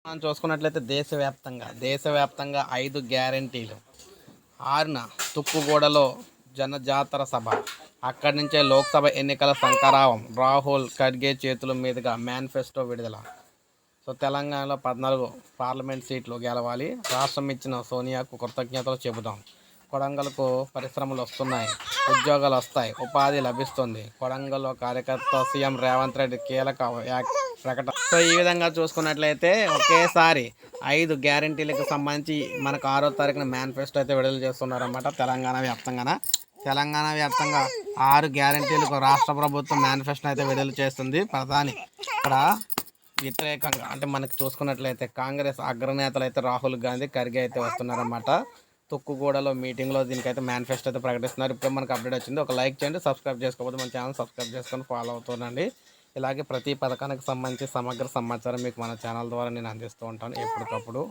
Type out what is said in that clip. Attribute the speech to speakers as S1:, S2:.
S1: మనం చూసుకున్నట్లయితే దేశవ్యాప్తంగా 5 గ్యారంటీలు. 6న తుక్కుగూడలో జనజాతర సభ. అక్కడి నుంచే లోక్సభ ఎన్నికల శంఖారావం. రాహుల్ ఖర్గే చేతుల మీదుగా మేనిఫెస్టో విడుదల. సో తెలంగాణలో 14 పార్లమెంట్ సీట్లు గెలవాలి. రాష్ట్రం ఇచ్చిన సోనియాకు కృతజ్ఞతలు చెబుదాం. కొడంగల్కు పరిశ్రమలు వస్తున్నాయి, ఉద్యోగాలు వస్తాయి, ఉపాధి లభిస్తుంది. కొడంగల్లో కార్యకర్త సీఎం రేవంత్ రెడ్డి కీలక ప్రకటన. సో ఈ విధంగా చూసుకున్నట్లయితే ఒకేసారి 5 గ్యారంటీలకు సంబంధించి మనకు 6వ తారీఖున మేనిఫెస్టో అయితే విడుదల చేస్తున్నారన్నమాట. తెలంగాణ వ్యాప్తంగా 6 గ్యారంటీలకు రాష్ట్ర ప్రభుత్వం మేనిఫెస్టో అయితే విడుదల చేస్తుంది. ప్రధాని ఇక్కడ వ్యతిరేకంగా అంటే మనకి చూసుకున్నట్లయితే కాంగ్రెస్ అగ్రనేతలు అయితే రాహుల్ గాంధీ, ఖర్గే అయితే వస్తున్నారన్నమాట. తుక్కుగూడలో మీటింగ్లో దీనికైతే మేనిఫెస్టో అయితే ప్రకటిస్తున్నారు. ఇప్పుడు మనకు అప్డేట్ వచ్చింది. ఒక లైక్ చేయండి, సబ్స్క్రైబ్ చేసుకోకపోతే మన ఛానల్ సబ్స్క్రైబ్ చేసుకొని ఫాలో అవుతుండండి. ఇలాగే ప్రతి పథకానికి సంబంధించి సమగ్ర సమాచారం మీకు మన ఛానల్ ద్వారా నేను అందిస్తూ ఉంటాను ఎప్పటికప్పుడు.